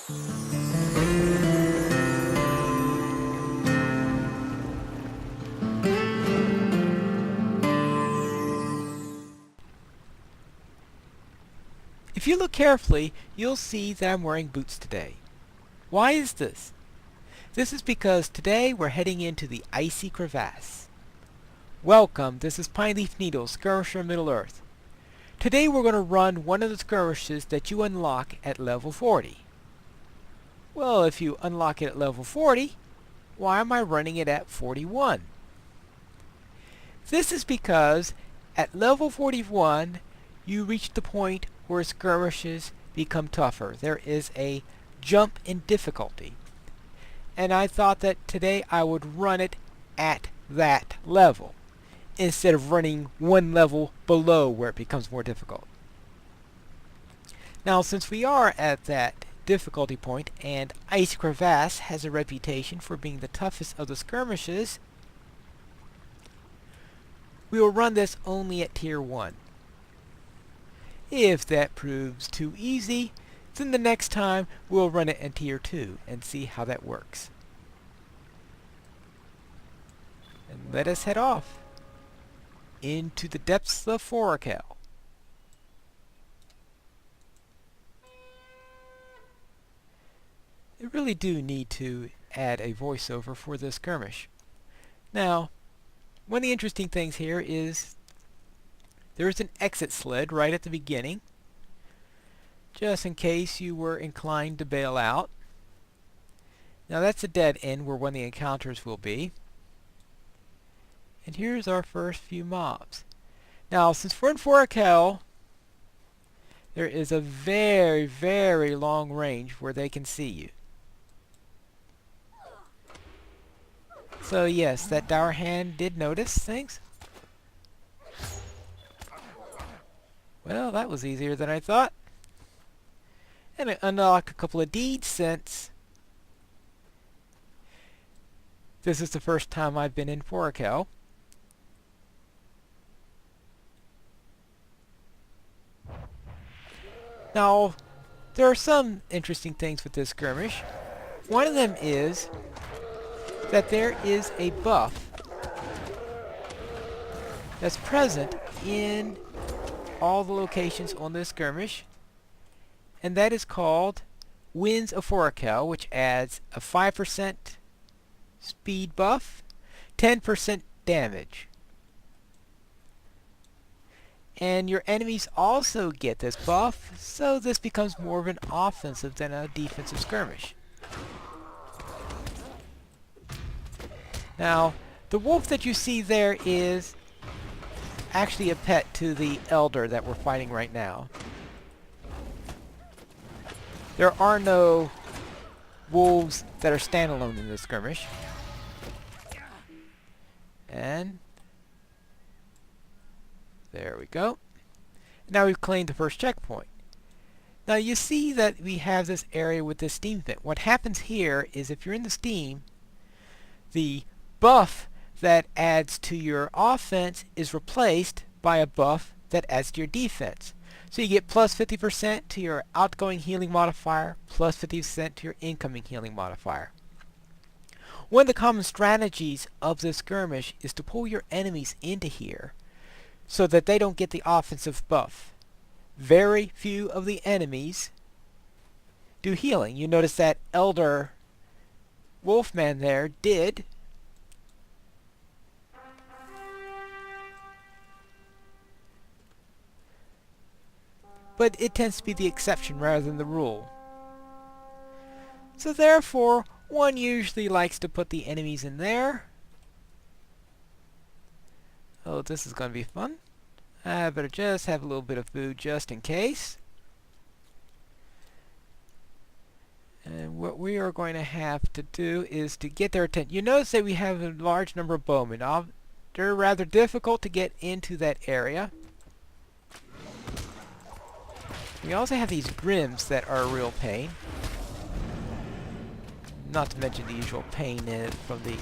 If you look carefully, you'll see that I'm wearing boots today. Why is this? This is because today we're heading into the Icy Crevasse. Welcome, this is Pineleaf Needle, Skirmisher Middle-earth. Today we're going to run one of the skirmishes that you unlock at level 40. Well, if you unlock it at level 40, why am I running it at 41? This is because at level 41, you reach the point where skirmishes become tougher. There is a jump in difficulty. And I thought that today I would run it at that level, instead of running one level below where it becomes more difficult. Now, since we are at that difficulty point, and Icy Crevasse has a reputation for being the toughest of the skirmishes, we will run this only at Tier 1. If that proves too easy, then the next time we'll run it at Tier 2 and see how that works. And let us head off into the depths of Forochel. I really do need to add a voiceover for this skirmish. Now, one of the interesting things here is there's an exit sled right at the beginning, just in case you were inclined to bail out. Now that's a dead end where one of the encounters will be. And here's our first few mobs. Now, since we're in Forochel, there is a very, very long range where they can see you. So yes, that dour hand did notice things. Well, that was easier than I thought. And I unlock a couple of deeds since this is the first time I've been in Forochel. Now, there are some interesting things with this skirmish. One of them is that there is a buff that's present in all the locations on this skirmish, and that is called Winds of Forochel, which adds a 5% speed buff, 10% damage. And your enemies also get this buff, so this becomes more of an offensive than a defensive skirmish. Now, the wolf that you see there is actually a pet to the elder that we're fighting right now. There are no wolves that are standalone in this skirmish. And there we go. Now we've claimed the first checkpoint. Now you see that we have this area with this steam vent. What happens here is if you're in the steam, the buff that adds to your offense is replaced by a buff that adds to your defense. So you get plus 50% to your outgoing healing modifier, plus 50% to your incoming healing modifier. One of the common strategies of this skirmish is to pull your enemies into here so that they don't get the offensive buff. Very few of the enemies do healing. You notice that Elder Wolfman there did. But it tends to be the exception rather than the rule. So therefore, one usually likes to put the enemies in there. Oh, this is going to be fun. I better just have a little bit of food just in case. And what we are going to have to do is to get their attention. You notice that we have a large number of bowmen. They're rather difficult to get into that area. We also have these grims that are a real pain. Not to mention the usual pain from the...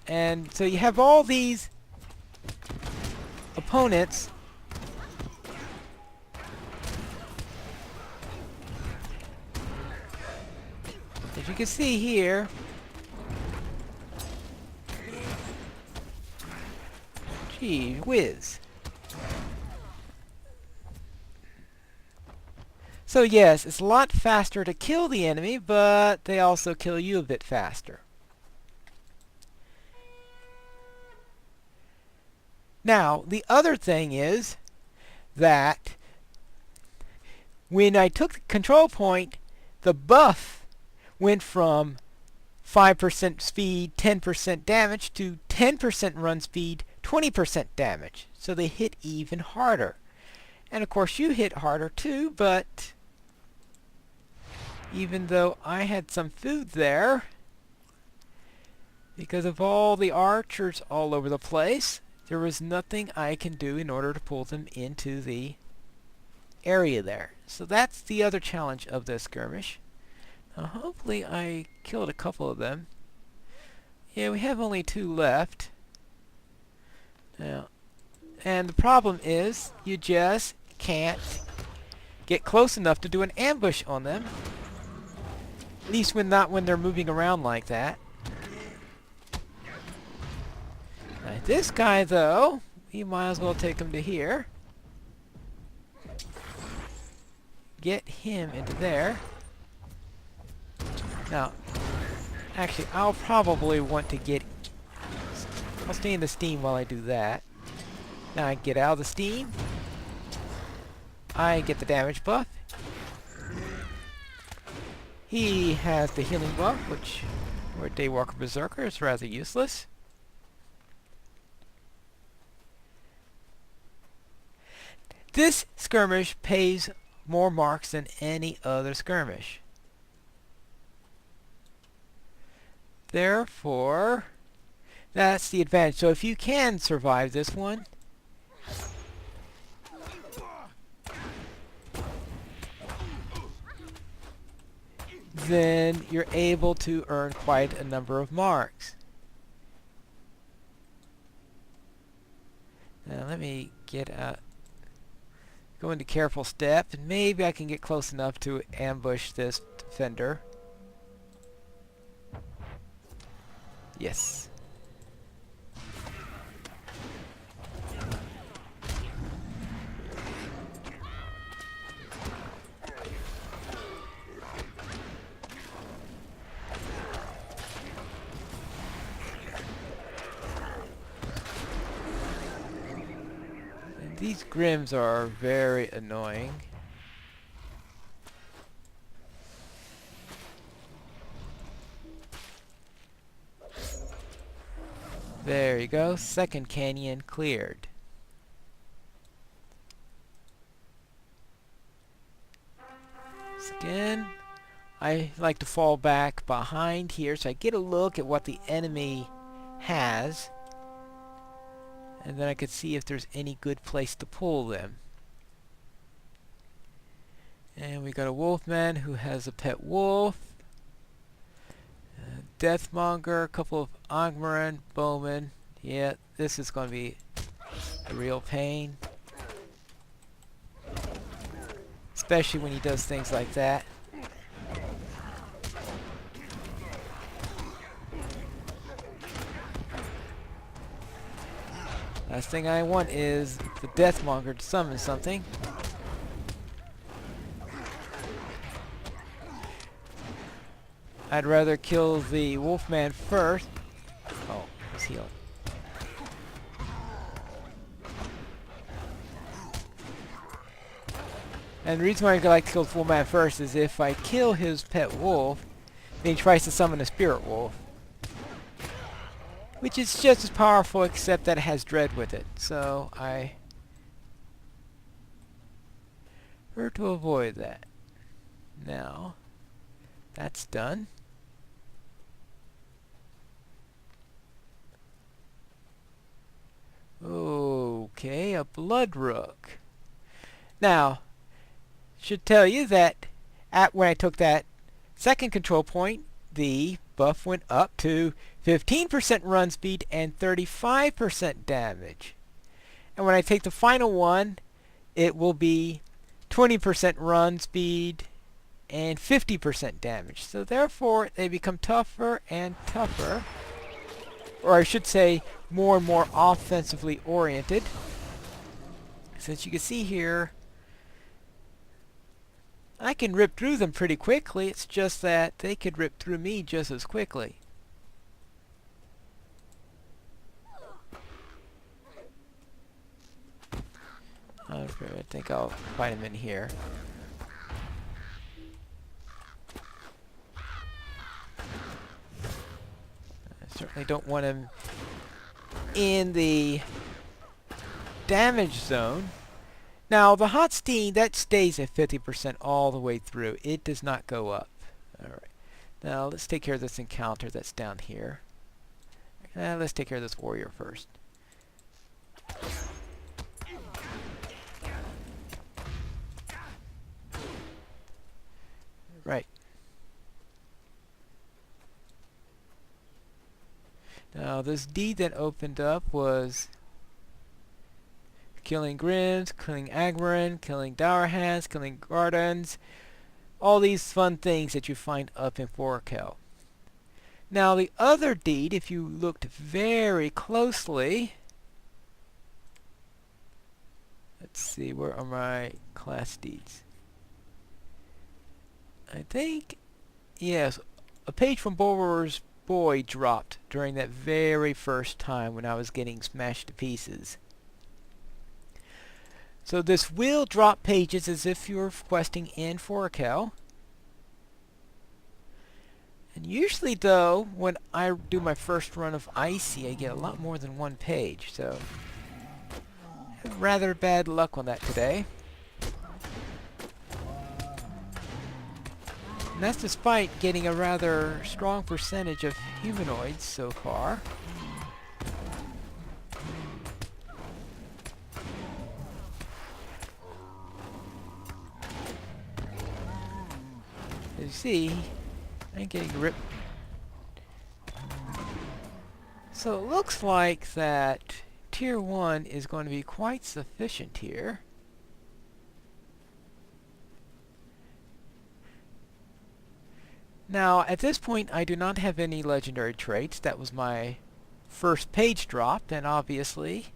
And so you have all these opponents As you can see here, gee whiz. So yes, it's a lot faster to kill the enemy, but they also kill you a bit faster. Now, the other thing is that when I took the control point, the buff went from 5% speed, 10% damage to 10% run speed, 20% damage. So they hit even harder. And of course you hit harder too, but even though I had some food there, because of all the archers all over the place, there was nothing I can do in order to pull them into the area there. So that's the other challenge of this skirmish. Now hopefully I killed a couple of them. Yeah, we have only 2 left. Now, and the problem is you just can't get close enough to do an ambush on them. At least not when they're moving around like that. Now, this guy though, you might as well take him to here. Get him into there. Now, actually, I'll probably want to get... I'll stay in the steam while I do that. Now I get out of the steam. I get the damage buff. He has the healing buff, which, for a Daywalker Berserker, is rather useless. This skirmish pays more marks than any other skirmish. Therefore, that's the advantage. So if you can survive this one, then you're able to earn quite a number of marks. Now let me get out, go into careful step, and maybe I can get close enough to ambush this defender. Yes. And these Grims are very annoying. There you go, second canyon cleared. So again, I like to fall back behind here so I get a look at what the enemy has, and then I could see if there's any good place to pull them. And we got a wolfman who has a pet wolf. Deathmonger, a couple of Ogmaran, bowmen. Yeah, this is going to be a real pain. Especially when he does things like that. Last thing I want is the Deathmonger to summon something. I'd rather kill the Wolfman first. Oh, he's healed. And the reason why I like to kill the Wolfman first is if I kill his pet wolf, then he tries to summon a spirit wolf. Which is just as powerful, except that it has dread with it. So I prefer to avoid that. Now, that's done. Okay, a blood rook. Now, should tell you that when I took that second control point, the buff went up to 15% run speed and 35% damage. And when I take the final one, it will be 20% run speed and 50% damage. So therefore, they become tougher and tougher. Or I should say, more and more offensively oriented. Since you can see here, I can rip through them pretty quickly. It's just that they could rip through me just as quickly. Okay, I think I'll find him in here. I certainly don't want him in the damage zone. Now, the hot steam, that stays at 50% all the way through. It does not go up. Alright. Now, let's take care of this encounter that's down here. Let's take care of this warrior first. Right. Now, this deed that opened up was killing Grims, killing Agmarin, killing Dourhands, killing Gardens. All these fun things that you find up in Forochel. Now, the other deed, if you looked very closely... Let's see, where are my class deeds? I think, yes, a page from Bulwer's Boy dropped during that very first time when I was getting smashed to pieces. So this will drop pages as if you're questing in Forochel. And usually though, when I do my first run of Icy, I get a lot more than one page, so I have rather bad luck on that today. And that's despite getting a rather strong percentage of humanoids so far. As you see, I'm getting ripped. So it looks like that Tier 1 is going to be quite sufficient here. Now, at this point, I do not have any legendary traits. That was my first page drop, and obviously,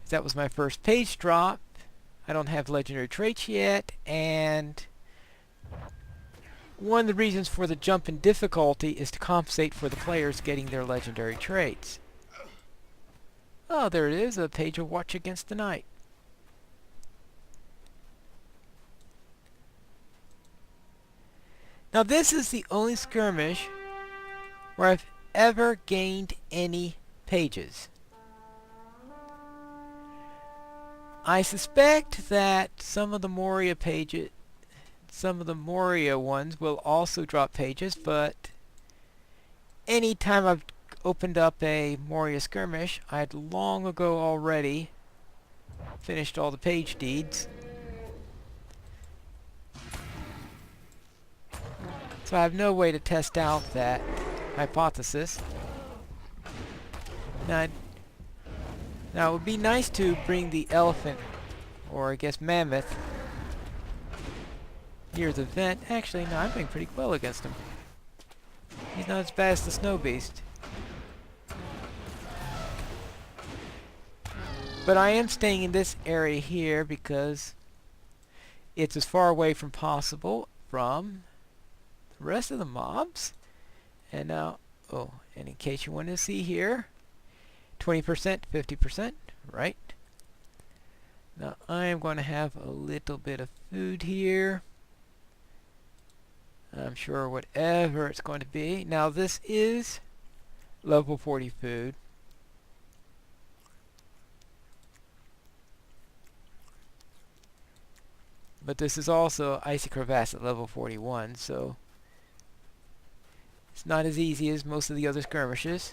that was my first page drop. I don't have legendary traits yet, and one of the reasons for the jump in difficulty is to compensate for the players getting their legendary traits. Oh, there it is, a page of Watch Against the Night. Now this is the only skirmish where I've ever gained any pages. I suspect that some of the Moria pages, some of the Moria ones will also drop pages, but anytime I've opened up a Moria skirmish, I'd long ago already finished all the page deeds. So I have no way to test out that hypothesis. Now it would be nice to bring the elephant, or I guess mammoth, near the vent. Actually, no, I'm doing pretty well against him. He's not as bad as the snow beast. But I am staying in this area here because it's as far away from possible from the rest of the mobs. And now, oh, and in case you want to see here, 20%, 50%, right? Now I am going to have a little bit of food here. I'm sure whatever it's going to be. Now this is level 40 food. But this is also Icy Crevasse at level 41, so it's not as easy as most of the other skirmishes.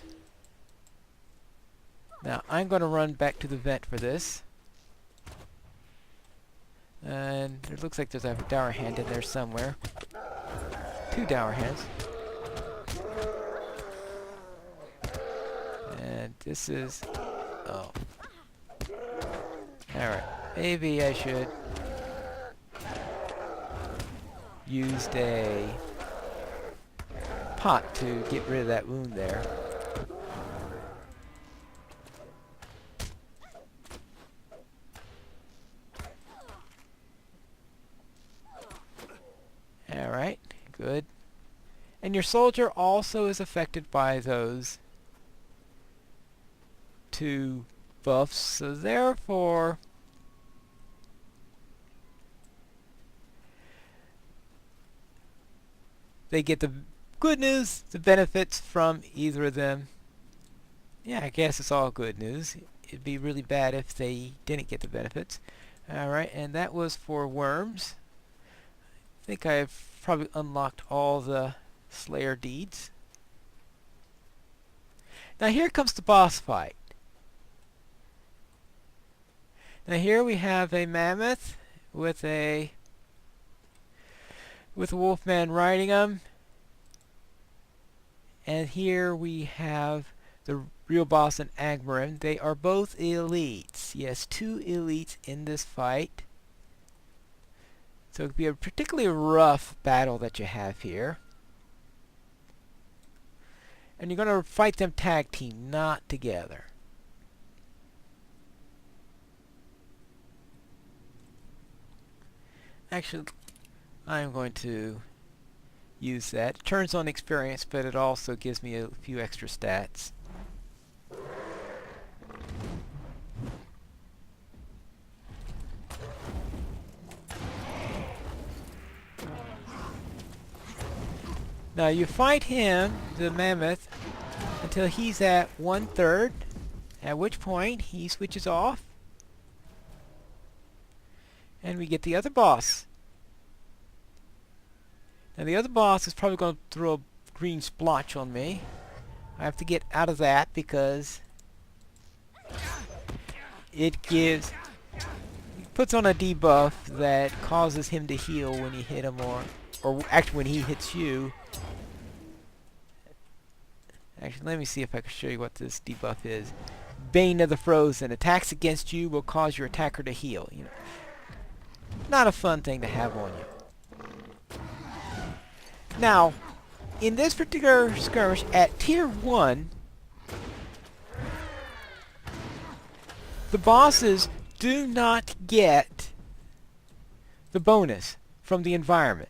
Now I'm going to run back to the vent for this. And it looks like there's a dour hand in there somewhere. 2 dour hands. And this is... oh. Alright. Maybe I should used a pot to get rid of that wound there. Alright, good. And your soldier also is affected by those two buffs, so therefore they get the good news, the benefits from either of them. Yeah, I guess it's all good news. It'd be really bad if they didn't get the benefits. Alright, and that was for worms. I think I've probably unlocked all the Slayer deeds. Now here comes the boss fight. Now here we have a mammoth with a wolfman riding him. And here we have the real boss in Agmarin. They are both elites. Yes, 2 elites in this fight. So it could be a particularly rough battle that you have here. And you're going to fight them tag team, not together. Actually, I'm going to use that. It turns on experience, but it also gives me a few extra stats. Now you fight him, the mammoth, until he's at 1/3, at which point he switches off. And we get the other boss. Now the other boss is probably going to throw a green splotch on me. I have to get out of that because it puts on a debuff that causes him to heal when you hit him, or actually when he hits you. Actually, let me see if I can show you what this debuff is. Bane of the Frozen. Attacks against you will cause your attacker to heal. You know, not a fun thing to have on you. Now, in this particular skirmish at Tier 1, the bosses do not get the bonus from the environment.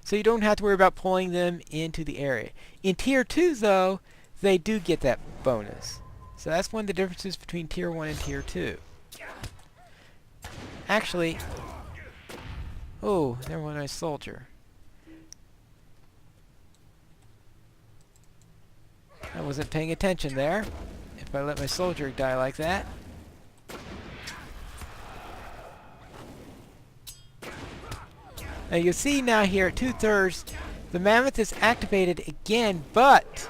So you don't have to worry about pulling them into the area. In Tier 2, though, they do get that bonus. So that's one of the differences between Tier 1 and Tier 2. Actually, oh, there went my soldier. I wasn't paying attention there. If I let my soldier die like that. Now you see now here at 2/3, the mammoth is activated again, but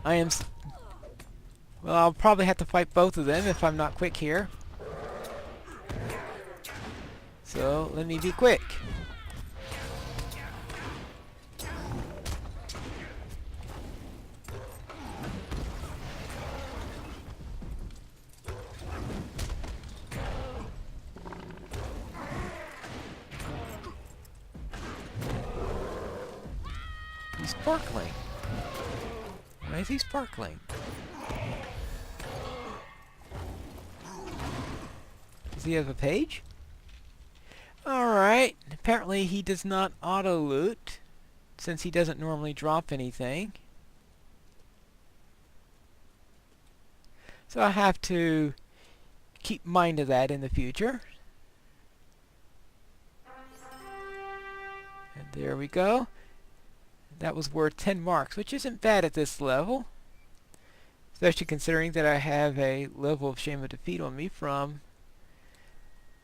well, I'll probably have to fight both of them if I'm not quick here. So let me be quick. He's sparkling. Why is he sparkling? Does he have a page? Alright. Apparently he does not auto-loot, since he doesn't normally drop anything. So I have to keep mind of that in the future. And there we go. That was worth 10 marks, which isn't bad at this level. Especially considering that I have a level of Shame of Defeat on me from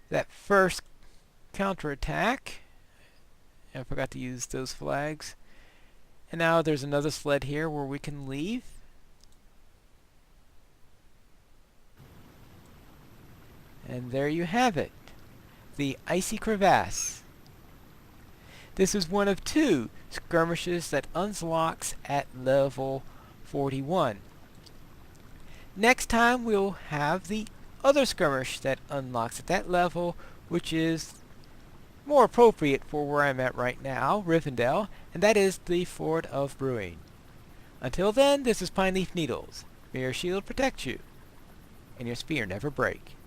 that first counterattack. I forgot to use those flags. And now there's another sled here where we can leave. And there you have it. The Icy Crevasse. This is one of 2 skirmishes that unlocks at level 41. Next time we'll have the other skirmish that unlocks at that level, which is more appropriate for where I'm at right now, Rivendell, and that is the Ford of Brewing. Until then, this is Pineleaf Needles. May your shield protect you, and your spear never break.